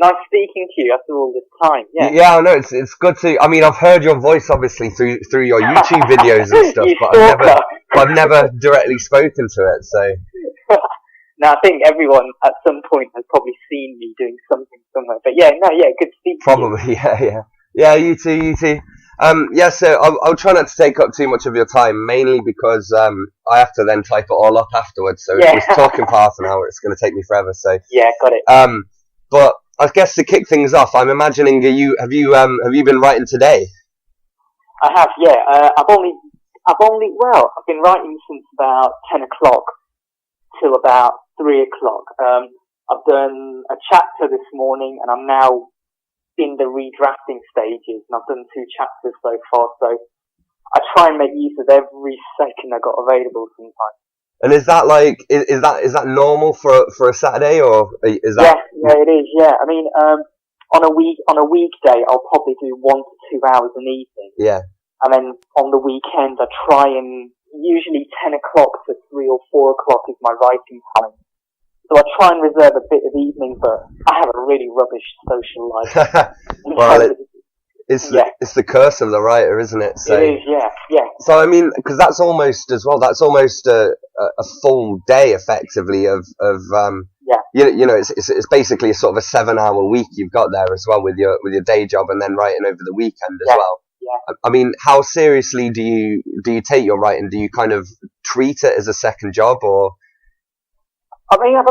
Nice speaking to you after all this time. Yeah. Yeah, I know it's good to. I mean, I've heard your voice obviously through your YouTube videos and stuff, You but stalker. I've never directly spoken to it. So Now I think everyone at some point has probably seen me doing something somewhere. But yeah, no, yeah, good to speak to you. probably, yeah. You too. Yeah. So I'll try not to take up too much of your time, mainly because I have to then type it all up afterwards. So Yeah. if we're talking for half an hour, it's going to take me forever. So Yeah, got it. but I guess to kick things off, I'm imagining have you been writing today? I have, yeah. I've been writing since about 10 o'clock till about 3 o'clock. I've done a chapter this morning and I'm now in the redrafting stages, and I've done 2 chapters so far, so I try and make use of every second I got available sometimes. And is that like is that normal for a Saturday, or is that? Yeah, it is. Yeah, I mean, on a weekday, I'll probably do 1 to 2 hours an evening. Yeah. And then on the weekend, I try and usually 10 o'clock to 3 or 4 o'clock is my writing time. So I try and reserve a bit of evening, but I have a really rubbish social life. Well, it's the curse of the writer, isn't it? So, it is, yeah. So I mean, because that's almost a full day effectively of you know it's basically a sort of a 7-hour week you've got there as well with your day job and then writing over the weekend as well. Yeah. I mean, how seriously do you take your writing? Do you kind of treat it as a second job, or? I mean, I'm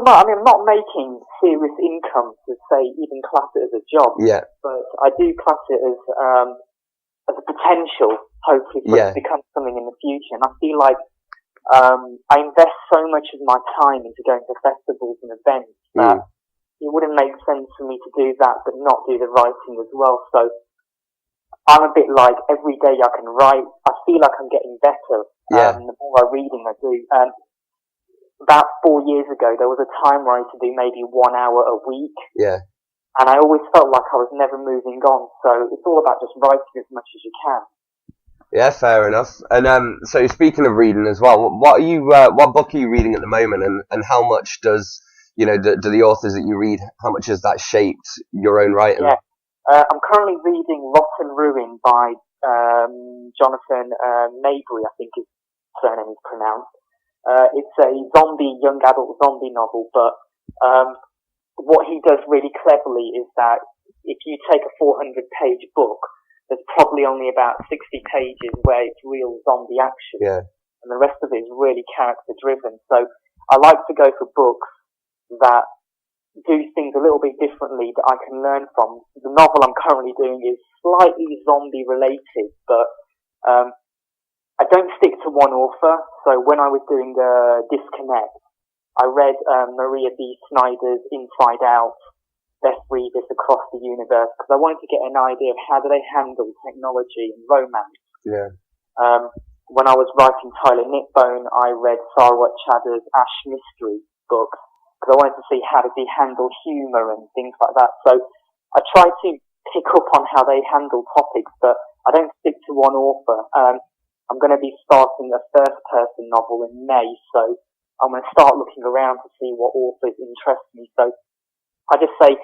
not making serious income to say even class it as a job. Yeah. But I do class it as a potential, hopefully, for it to become something in the future. And I feel like I invest so much of my time into going to festivals and events that it wouldn't make sense for me to do that but not do the writing as well. So I'm a bit like, every day I can write, I feel like I'm getting better. The more reading I do. About 4 years ago, there was a time where I used to do maybe 1 hour a week. Yeah. And I always felt like I was never moving on. So it's all about just writing as much as you can. Yeah, fair enough. And so speaking of reading as well, what book are you reading at the moment, and how much does do the authors that you read, how much has that shaped your own writing? Yeah. I'm currently reading Rot and Ruin by Jonathan Mabry, I think his surname is pronounced. It's a young adult zombie novel, but what he does really cleverly is that if you take a 400-page book, there's probably only about 60 pages where it's real zombie action. Yeah. And the rest of it is really character-driven. So I like to go for books that do things a little bit differently that I can learn from. The novel I'm currently doing is slightly zombie-related, but I don't stick to one author. So when I was doing Disconnect, I read Maria B. Snyder's Inside Out, Best Readers Across the Universe, because I wanted to get an idea of how do they handle technology and romance. Yeah. When I was writing Tyler Knitbone, I read Sarwat Chadha's Ash Mystery book, because I wanted to see how does he handle humour and things like that. So I try to pick up on how they handle topics, but I don't stick to one author. I'm going to be starting a first-person novel in May, so I'm going to start looking around to see what authors interest me. So I just say,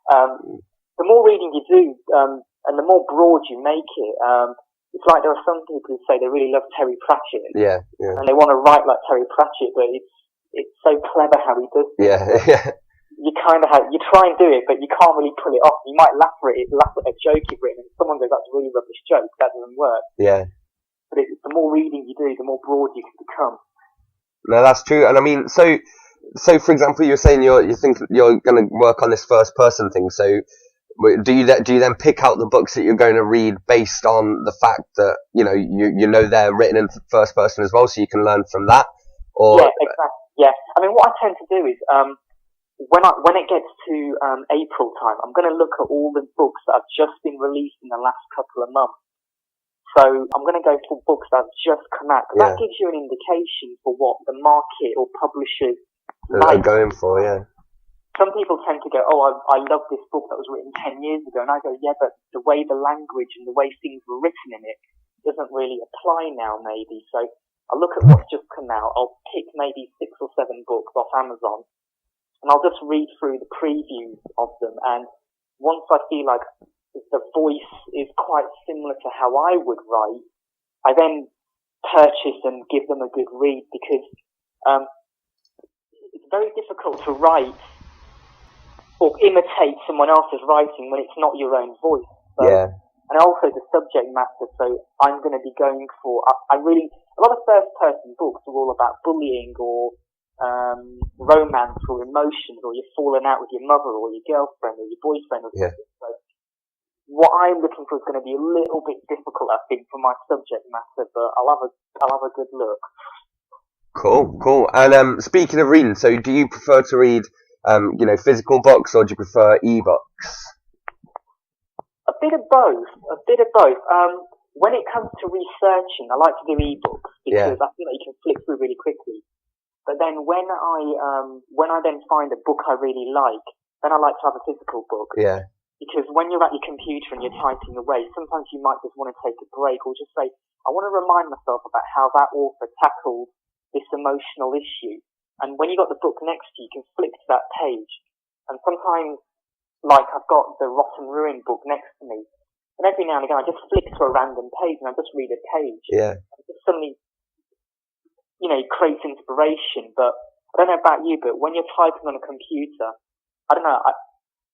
the more reading you do, and the more broad you make it, it's like there are some people who say they really love Terry Pratchett. Yeah. And they want to write like Terry Pratchett, but it's so clever how he does it. Yeah. You kind of you try and do it, but you can't really pull it off. You might laugh at a joke you've written, and someone goes, "That's a really rubbish joke. That doesn't work." Yeah. But the more reading you do, the more broad you can become. No, that's true. And I mean, so for example, you're saying you think you're going to work on this first person thing. So do you then pick out the books that you're going to read based on the fact that you know they're written in first person as well, so you can learn from that? Or yeah, exactly. Yeah. I mean, what I tend to do is when it gets to April time, I'm going to look at all the books that have just been released in the last couple of months. So I'm going to go for books that have just come out, because that gives you an indication for what the market or publishers are going for. Yeah. Some people tend to go, "Oh, I love this book that was written 10 years ago," and I go, "Yeah, but the way the language and the way things were written in it doesn't really apply now, maybe." So I'll look at what's just come out. I'll pick maybe 6 or 7 books off Amazon, and I'll just read through the previews of them. And once I feel like the voice is quite similar to how I would write, I then purchase and give them a good read, because it's very difficult to write or imitate someone else's writing when it's not your own voice. So, Yeah. and also the subject matter. So I'm going to be going for, a lot of first-person books are all about bullying or romance or emotions, or you're falling out with your mother or your girlfriend or your boyfriend or something. Yeah. So what I'm looking for is going to be a little bit difficult, I think, for my subject matter, but I'll have a good look. Cool. And speaking of reading, so do you prefer to read physical books, or do you prefer ebooks? A bit of both. When it comes to researching, I like to do ebooks because I feel like you can flick through really quickly. But then when I then find a book I really like, then I like to have a physical book. Yeah. Because when you're at your computer and you're typing away, sometimes you might just want to take a break, or just say, I want to remind myself about how that author tackled this emotional issue. And when you got the book next to you, you can flick to that page. And sometimes, like, I've got the Rotten Ruin book next to me, and every now and again I just flick to a random page and I just read a page. Yeah. And just suddenly, creates inspiration. But I don't know about you, but when you're typing on a computer, I don't know,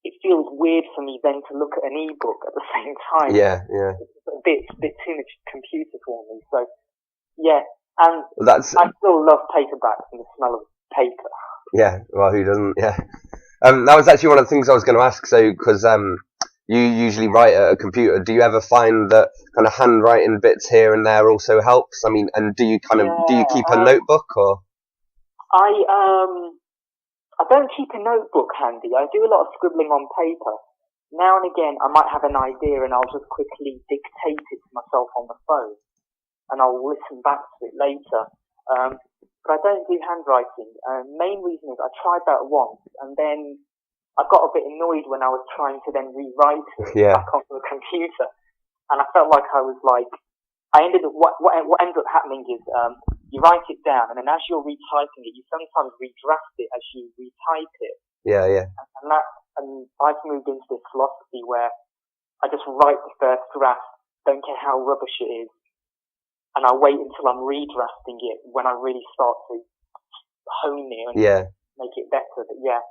it feels weird for me then to look at an ebook at the same time. Yeah. It's a bit too much computer for me. So, yeah. And I That's still love paperbacks and the smell of paper. Yeah. Well, who doesn't? Yeah. That was actually one of the things I was going to ask. So, because you usually write at a computer, do you ever find that kind of handwriting bits here and there also helps? I mean, and do you keep a notebook, or? I don't keep a notebook handy. I do a lot of scribbling on paper. Now and again, I might have an idea and I'll just quickly dictate it to myself on the phone, and I'll listen back to it later. But I don't do handwriting. Main reason is I tried that once, and then I got a bit annoyed when I was trying to then rewrite it back onto the computer, and I felt like what ended up happening is you write it down, and then as you're retyping it, you sometimes redraft it as you retype it. Yeah. And I've moved into this philosophy where I just write the first draft, don't care how rubbish it is, and I wait until I'm redrafting it when I really start to hone it and make it better. But yeah.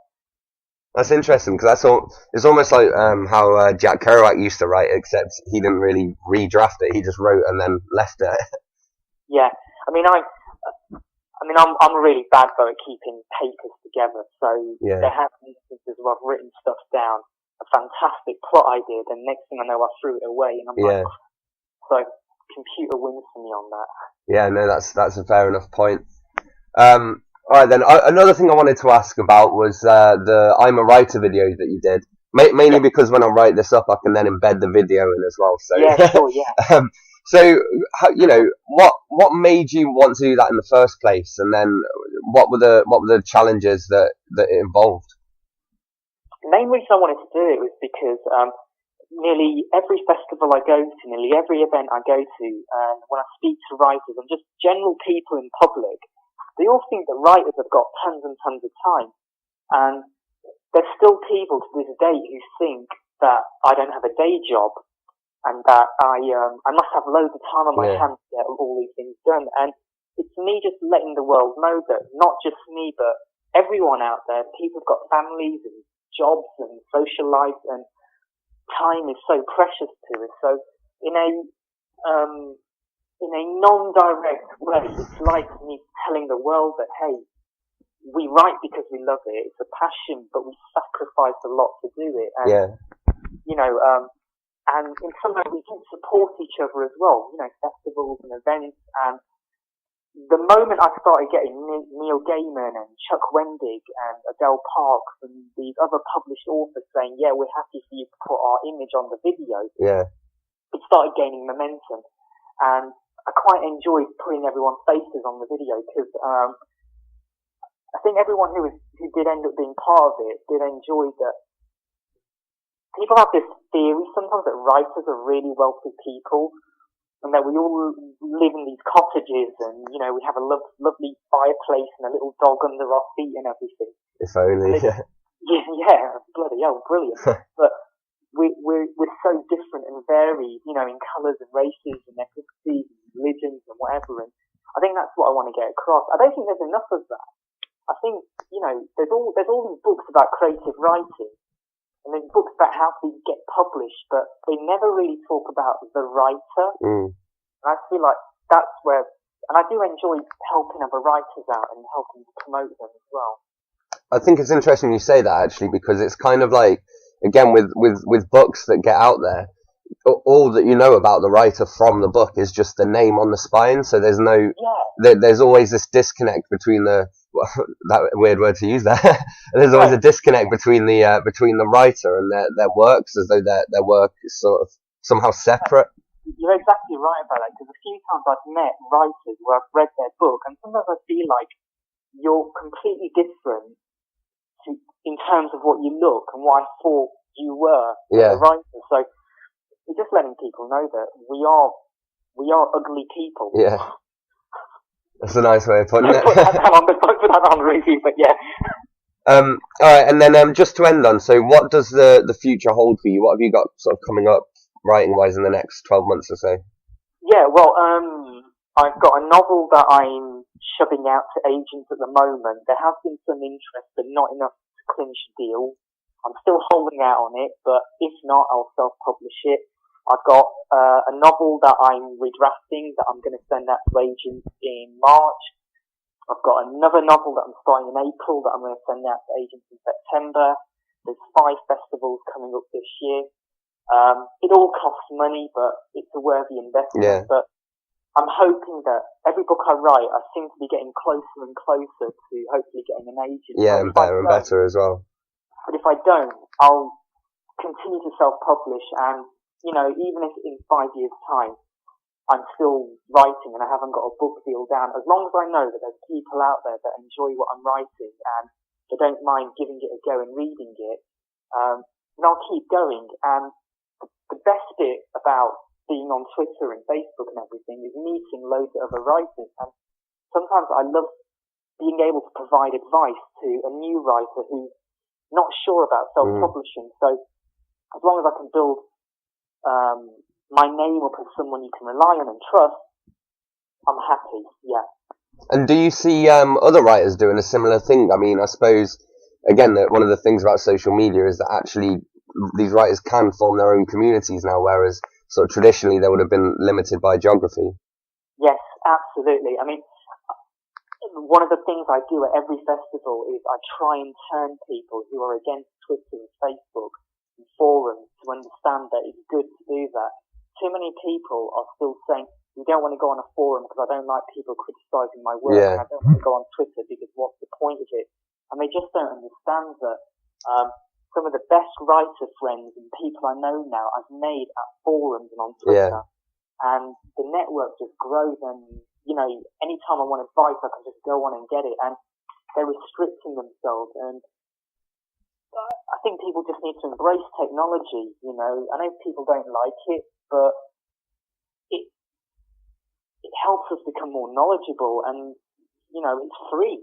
That's interesting, because it's almost like how Jack Kerouac used to write, except he didn't really redraft it. He just wrote and then left it. Yeah. I'm really bad though at keeping papers together. So there have been instances where I've written stuff down, a fantastic plot idea, then next thing I know I threw it away, and I'm like, so computer wins for me on that. Yeah, no, that's a fair enough point. Alright then, another thing I wanted to ask about was the I'm a Writer video that you did. Mainly because when I write this up, I can then embed the video in as well. So yeah, sure, yeah. So, what made you want to do that in the first place, and then what were the challenges that it involved? The main reason I wanted to do it was because nearly every festival I go to, nearly every event I go to, and when I speak to writers and just general people in public, they all think that writers have got tons and tons of time, and there's still people to this day who think that I don't have a day job, and that I must have loads of time on my hands to get all these things done. And it's me just letting the world know that not just me, but everyone out there, people have got families and jobs and social lives, and time is so precious to us. So in a non-direct way, it's like me telling the world that, hey, we write because we love it. It's a passion, but we sacrifice a lot to do it. And, and in some way we can support each other as well, festivals and events. And the moment I started getting Neil Gaiman and Chuck Wendig and Adele Parks and these other published authors saying, yeah, we're happy for you to put our image on the video, it started gaining momentum. And I quite enjoyed putting everyone's faces on the video, because I think everyone who did end up being part of it did enjoy that. People have this theory sometimes that writers are really wealthy people, and that we all live in these cottages, and we have a lovely fireplace and a little dog under our feet and everything. If only. Yeah, bloody hell, brilliant. But we're so different and varied, you know, in colours and races and ethnicities and religions and whatever. And I think that's what I want to get across. I don't think there's enough of that. I think, you know, there's all these books about creative writing, and there's books about how things get published, but they never really talk about the writer. And I feel like that's where, and I do enjoy helping other writers out and helping to promote them as well. I think it's interesting you say that, actually, because it's kind of like, again, with books that get out there, all that you know about the writer from the book is just the name on the spine. So there's no, there's always this disconnect between that weird word to use there. There's always a disconnect between the writer and their works, as though their work is sort of somehow separate. You're exactly right about that, because a few times I've met writers where I've read their book, and sometimes I feel like you're completely different in terms of what you look and what I thought you were as a writer. So we're just letting people know that we are ugly people. Yeah. That's a nice way of putting it. Put that on the review, but yeah. Alright, and then just to end on, so what does the future hold for you? What have you got sort of coming up writing-wise in the next 12 months or so? Yeah, well, I've got a novel that I'm shoving out to agents at the moment. There has been some interest, but not enough to clinch a deal. I'm still holding out on it, but if not, I'll self-publish it. I've got a novel that I'm redrafting that I'm going to send out to agents in March. I've got another novel that I'm starting in April that I'm going to send out to agents in September. There's 5 festivals coming up this year. It all costs money, but it's a worthy investment. Yeah. But I'm hoping that every book I write, I seem to be getting closer and closer to hopefully getting an agent. Yeah, and better and better as well. But if I don't, I'll continue to self-publish, and, you know, even if in 5 years' time I'm still writing and I haven't got a book deal down, as long as I know that there's people out there that enjoy what I'm writing and they don't mind giving it a go and reading it, then I'll keep going. And the best bit about being on Twitter and Facebook and everything is meeting loads of other writers. And sometimes I love being able to provide advice to a new writer who's not sure about self-publishing. So as long as I can build my name up as someone you can rely on and trust, I'm happy, yeah. And do you see other writers doing a similar thing? I mean, I suppose, again, that one of the things about social media is that actually these writers can form their own communities now, whereas sort of traditionally they would have been limited by geography. Yes, absolutely. I mean, one of the things I do at every festival is I try and turn people who are against Twitter and Facebook and forums to understand that it's good to do that. Too many people are still saying, we don't want to go on a forum because I don't like people criticising my work, and I don't want to go on Twitter because what's the point of it? And they just don't understand that some of the best writer friends and people I know now I've made at forums and on Twitter. And the network just grows, and, you know, anytime I want advice, I can just go on and get it. And they're restricting themselves, and I think people just need to embrace technology, you know. I know people don't like it, but it helps us become more knowledgeable, and, you know, it's free.